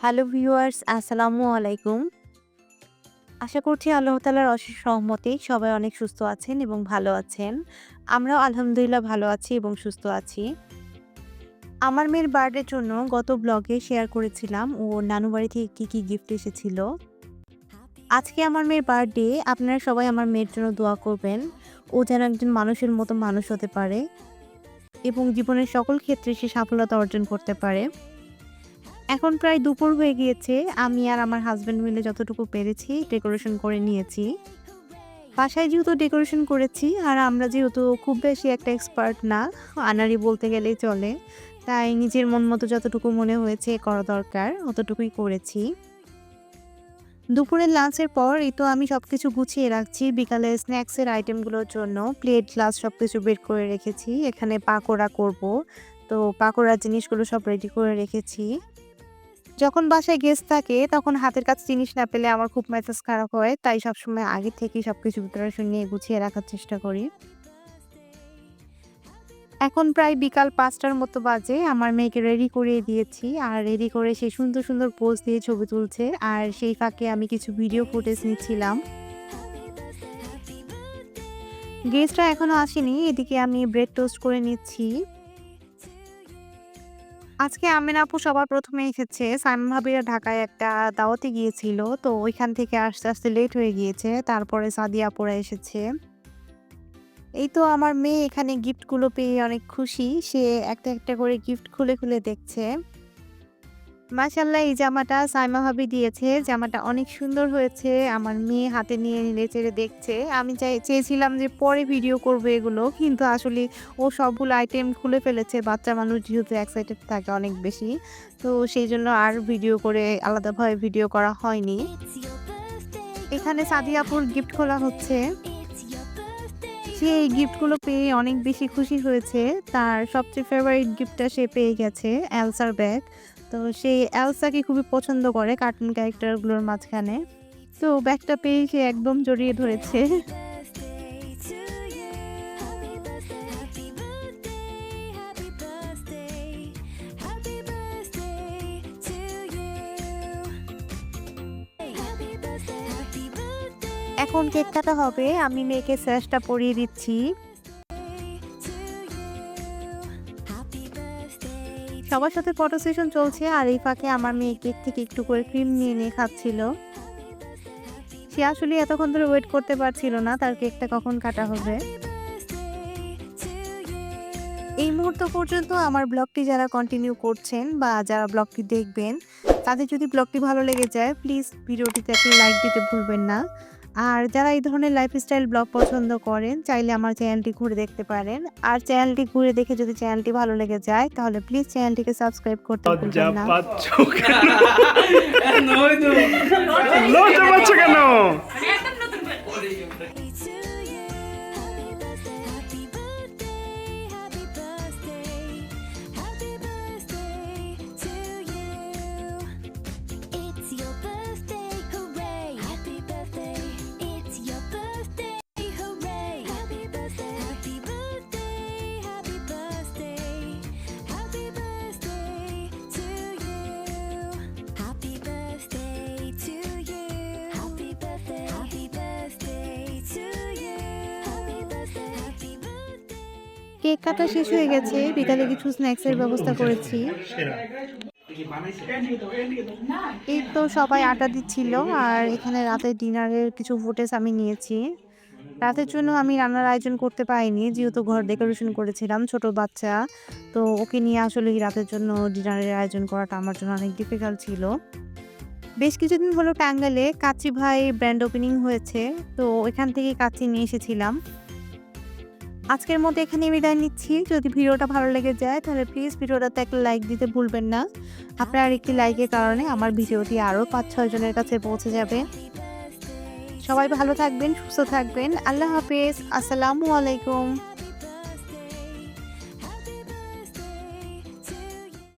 Hello viewers, আসসালামু আলাইকুম। আশা করছি আল্লাহ তাআলার অশেষ রহমতে সবাই অনেক সুস্থ আছেন এবং ভালো আছেন। আমরাও আলহামদুলিল্লাহ ভালো আছি এবং সুস্থ আছি। আমার মেয়ের বার্থডের জন্য গত ব্লগে শেয়ার করেছিলাম ওর নানু বাড়ি থেকে কি গিফট এসেছিল। আজকে আমার মেয়ের বার্থডে, আপনারা সবাই আমার মেয়ের জন্য দোয়া করবেন। ও যেন একজন মানুষের মতো মানুষ হতে পারে এবং জীবনের সকল ক্ষেত্রে সে সফলতা অর্জন করতে পারে। এখন প্রায় দুপুর হয়ে গিয়েছে। আমি আর আমার হাসব্যান্ড মিলে যতটুকু পেরেছি ডেকোরেশন করে নিয়েছি। বাসায় যেহেতু ডেকোরেশন করেছি আর আমরা যেহেতু খুব বেশি একটা এক্সপার্ট না, আনাড়ি বলতে গেলেই চলে। তাই নিজের মন মতো যতটুকু মনে হয়েছে করা দরকার অতটুকুই করেছি। দুপুরের লাঞ্চের পর এই তো আমি সবকিছু গুছিয়ে রাখছি বিকালে স্ন্যাক্সের আইটেমগুলোর জন্য। প্লেট, গ্লাস সবকিছু বের করে রেখেছি। এখানে পাকোড়া করব। তো পাকোড়ার জিনিসগুলো সব রেডি করে রেখেছি। যখন বাসায় গেস্ট থাকে তখন হাতের কাছে জিনিস না পেলে আমার খুব মেজাজ খারাপ হয়। তাই সবসময় আগে থেকেই সবকিছু প্রিপারেশন নিয়ে গুছিয়ে রাখার চেষ্টা করি। এখন প্রায় বিকাল ৫টার মতো বাজে। আমার মেয়েকে রেডি করিয়ে দিয়েছি। আর রেডি করে সে সুন্দর, সুন্দর পোজ দিয়ে ছবি তুলছে। আর সেই ফাঁকে আমি কিছু ভিডিও ফুটেজ নিচ্ছিলাম। গেস্টরা এখনো আসেনি। এদিকে আমি ব্রেড টোস্ট করে নিচ্ছি। আজকে আমেনা আপু সবার ১ম এ এসেছে। সাইমা ভাবিরা ঢাকায় একটা দাওয়াতে গিয়েছিল। তো ওইখান থেকে আসতে, আসতে লেট হয়ে গিয়েছে। তারপরে সাদিয়া আপুরা এসেছে। এই তো আমার মেয়ে এখানে গিফটগুলো পেয়ে অনেক খুশি। সে একটা, একটা করে গিফট খুলে, খুলে দেখছে। মাশাআল্লাহ, এই জামাটা সাইমা ভাবি দিয়েছে। জামাটা অনেক সুন্দর হয়েছে। আমার মেয়ে হাতে নিয়ে নেড়েচেড়ে দেখছে। আমি চেয়েছিলাম যে পরে ভিডিও করব এগুলো। কিন্তু আসলে ও সবগুলো আইটেম খুলে ফেলেছে। বাচ্চা মানুষ যেহেতু এক্সাইটেড থাকে অনেক বেশি। তো সেইজন্য আর ভিডিও করে আলাদাভাবে ভিডিও করা হয়নি। এখানে সাদিয়া আপুর গিফট খোলা হচ্ছে। সে এই গিফটগুলো পেয়ে অনেক বেশি খুশি হয়েছে। তার সবচেয়ে ফেভারিট গিফটটা সে পেয়ে গেছে, এলসার ব্যাগ। তো সে এলসাকে খুবই পছন্দ করে কার্টুন ক্যারেক্টারগুলোর মাঝখানে। তো ব্যাগটা পেয়ে সে একদম জড়িয়ে ধরেছে। এখন কেক কাটা হবে। আমি মেয়েকে স্যাশটা পরিয়ে দিচ্ছি। সবার সাথে ফটো সেশন চলছে আর এই ফাঁকে আমার মেয়ে কেক থেকে একটু করে ক্রিম নিয়ে নিয়ে খাচ্ছিল। সে আসলে এতক্ষণ ধরে ওয়েট করতে পারছিল না তার কেকটা কখন কাটা হবে। এই মুহূর্ত পর্যন্ত আমার ব্লগটি যারা কন্টিনিউ করছেন বা যারা ব্লগটি দেখবেন, তাদের যদি ব্লগটি ভালো লেগে যায় প্লিজ ভিডিওটিতে একটা লাইক দিতে ভুলবেন না। আর যারা এই ধরনের লাইফস্টাইল ব্লগ পছন্দ করেন চাইলে আমার চ্যানেলটি ঘুরে দেখতে পারেন। আর চ্যানেলটি ঘুরে দেখে যদি চ্যানেলটি ভালো লেগে যায় তাহলে প্লিজ চ্যানেলটিকে সাবস্ক্রাইব করতে ভুলবেন না। লজ্জা পাচ্ছ কেন? কেক কাটা শেষ হয়ে গেছে। বিকালে কিছু স্ন্যাক্সের ব্যবস্থা করেছি। এই তো সবাই আড্ডা দিচ্ছিল আর এখানে রাতের ডিনারের কিছু ফুটেজ আমি নিয়েছি। রাতের জন্য আমি রান্নার আয়োজন করতে পারিনি যেহেতু ঘর ডেকোরেশন করেছিলাম, ছোট বাচ্চা। তো ওকে নিয়ে আসলে রাতের জন্য ডিনারের আয়োজন করাটা আমার জন্য অনেক ডিফিকাল্ট ছিল। বেশ কিছুদিন হলো টাঙ্গাইলে কাচ্চি ভাই ব্র্যান্ড ওপেনিং হয়েছে। তো এখান থেকে কাচ্চি নিয়ে এসেছিলাম। আজকের মতো এখানে বিদায় নিচ্ছি। যদি ভিডিওটা ভালো লেগে যায় তাহলে প্লিজ ভিডিওটাতে একটা লাইক দিতে ভুলবেন না। আপনার একটি লাইকের কারণে আমার ভিডিওটি আরও ৫-৬ জনের কাছে পৌঁছে যাবে। সবাই ভালো থাকবেন, সুস্থ থাকবেন। আল্লাহ হাফেজ। আসসালামু আলাইকুম।